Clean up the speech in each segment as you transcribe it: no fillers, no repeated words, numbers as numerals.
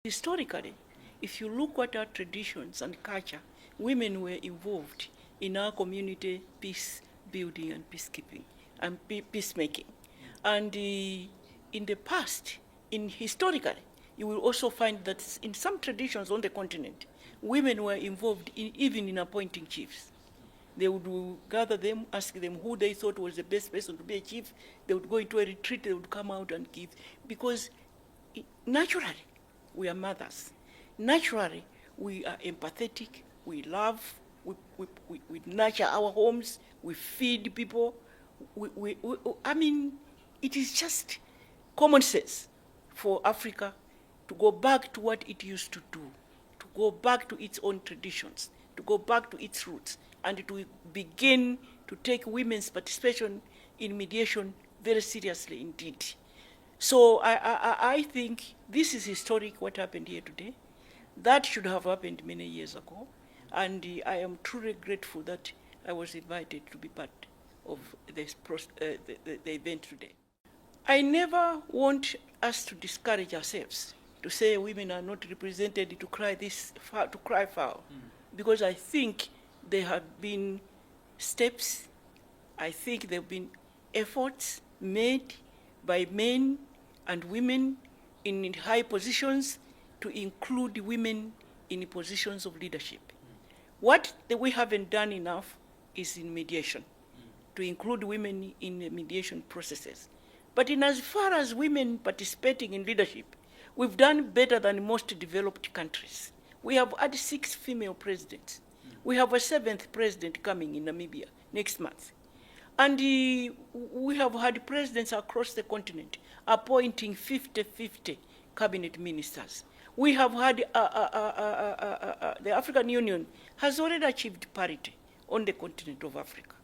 Historically, if you look at our traditions and culture, women were involved in our community peace building and peacekeeping and peacemaking. And in the past, historically, you will also find that in some traditions on the continent, women were involved even in appointing chiefs. They would gather them, ask them who they thought was the best person to be a chief. They would go into a retreat, they would come out and give, because naturally, we are mothers. Naturally, we are empathetic, we love, we nurture our homes, we feed people. I mean, it is just common sense for Africa to go back to what it used to do, to go back to its own traditions, to go back to its roots, and to begin to take women's participation in mediation very seriously indeed. So I think this is historic, what happened here today. That should have happened many years ago. And I am truly grateful that I was invited to be part of this the event today. I never want us to discourage ourselves, to say women are not represented, to cry foul. Because I think there have been steps, I think there have been efforts made by men and women in high positions to include women in positions of leadership. What we haven't done enough is in mediation, to include women in the mediation processes. But in as far as women participating in leadership, we've done better than most developed countries. We have had 6 female presidents. We have a 7th president coming in Namibia next month. And we have had presidents across the continent appointing 50-50 cabinet ministers. We have had, the African Union has already achieved parity on the continent of Africa.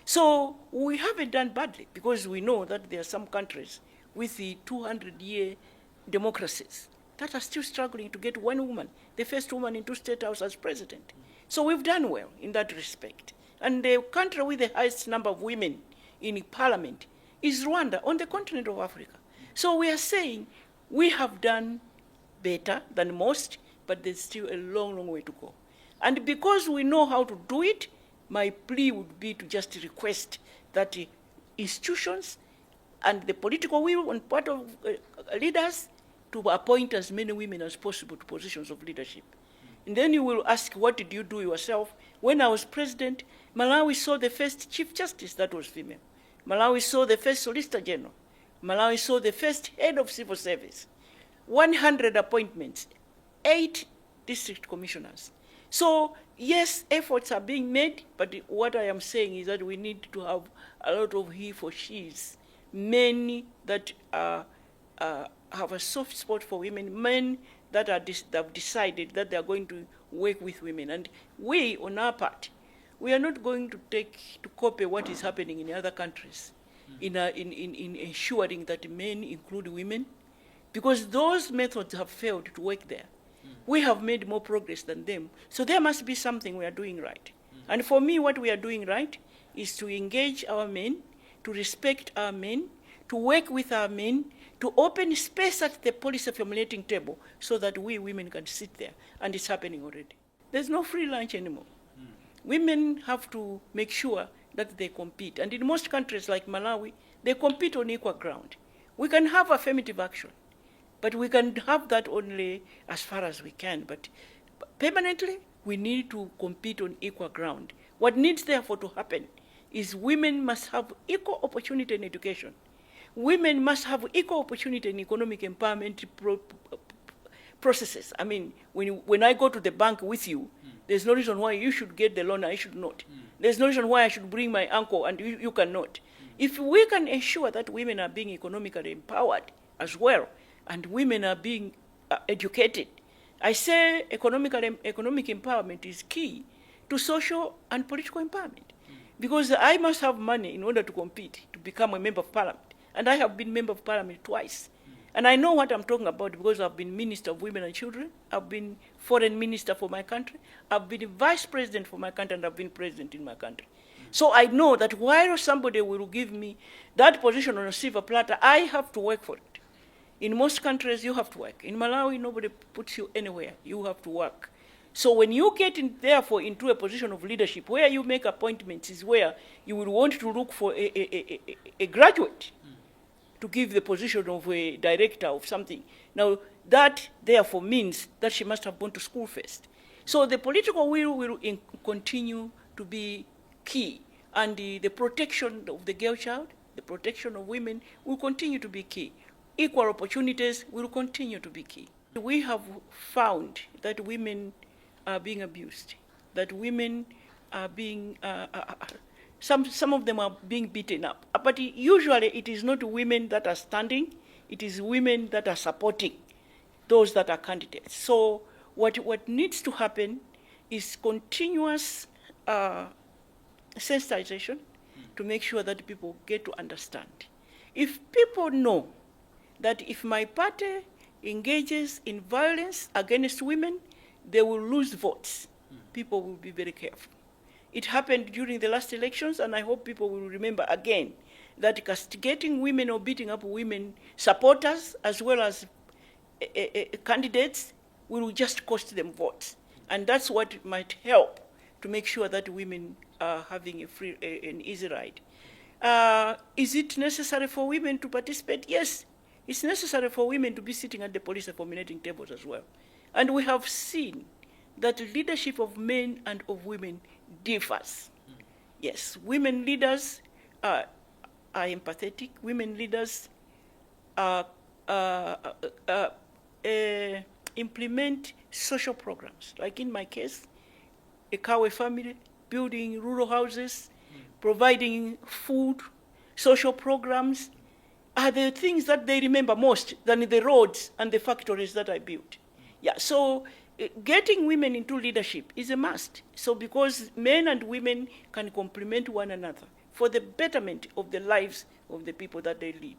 So we haven't done badly, because we know that there are some countries with the 200-year democracies that are still struggling to get one woman, the first woman into State House as president. So we've done well in that respect. And the country with the highest number of women in parliament is Rwanda, on the continent of Africa. So we are saying we have done better than most, but there's still a long, long way to go. And because we know how to do it, my plea would be to just request that institutions and the political will on part of leaders to appoint as many women as possible to positions of leadership. And then you will ask, what did you do yourself? When I was president, Malawi saw the first Chief Justice that was female. Malawi saw the first Solicitor General. Malawi saw the first head of civil service. 100 appointments, 8 district commissioners. So yes, efforts are being made, but what I am saying is that we need to have a lot of he for she's, men that have a soft spot for women, men that have decided that they are going to work with women. And we, on our part, we are not going to copy what is happening in other countries in ensuring that men include women, because those methods have failed to work there. We have made more progress than them. So there must be something we are doing right. And for me, what we are doing right is to engage our men, to respect our men, to work with our men, to open space at the policy formulating table so that we women can sit there, and it's happening already. There's no free lunch anymore. Women have to make sure that they compete. And in most countries like Malawi, they compete on equal ground. We can have affirmative action, but we can have that only as far as we can. But permanently, we need to compete on equal ground. What needs therefore to happen is women must have equal opportunity in education. Women must have equal opportunity in economic empowerment processes. I mean, when I go to the bank with you, there's no reason why you should get the loan, I should not. There's no reason why I should bring my uncle and you cannot. If we can ensure that women are being economically empowered as well, and women are being educated, I say economic empowerment is key to social and political empowerment. Because I must have money in order to compete, to become a member of parliament. And I have been member of parliament twice. And I know what I'm talking about because I've been Minister of Women and Children, I've been Foreign Minister for my country, I've been Vice President for my country, and I've been President in my country. So I know that while somebody will give me that position on a silver platter, I have to work for it. In most countries, you have to work. In Malawi, nobody puts you anywhere. You have to work. So when you get therefore into a position of leadership where you make appointments is where you will want to look for a graduate to give the position of a director of something. Now, that therefore means that she must have gone to school first. So the political will continue to be key. And the protection of the girl child, the protection of women will continue to be key. Equal opportunities will continue to be key. We have found that women are being abused, that women are being, some of them are being beaten up. But usually it is not women that are standing, it is women that are supporting those that are candidates. So what needs to happen is continuous sensitization to make sure that people get to understand. If people know that if my party engages in violence against women, they will lose votes, people will be very careful. It happened during the last elections, and I hope people will remember again that castigating women or beating up women supporters as well as candidates will just cost them votes. And that's what might help to make sure that women are having an easy ride. Is it necessary for women to participate? Yes, it's necessary for women to be sitting at the police nominating tables as well. And we have seen that leadership of men and of women differs. Yes, women leaders are empathetic. Women leaders implement social programs. Like in my case, a Kawe family, building rural houses, providing food, social programs, are the things that they remember most than the roads and the factories that I built. Yeah, so getting women into leadership is a must. So because men and women can complement one another for the betterment of the lives of the people that they lead.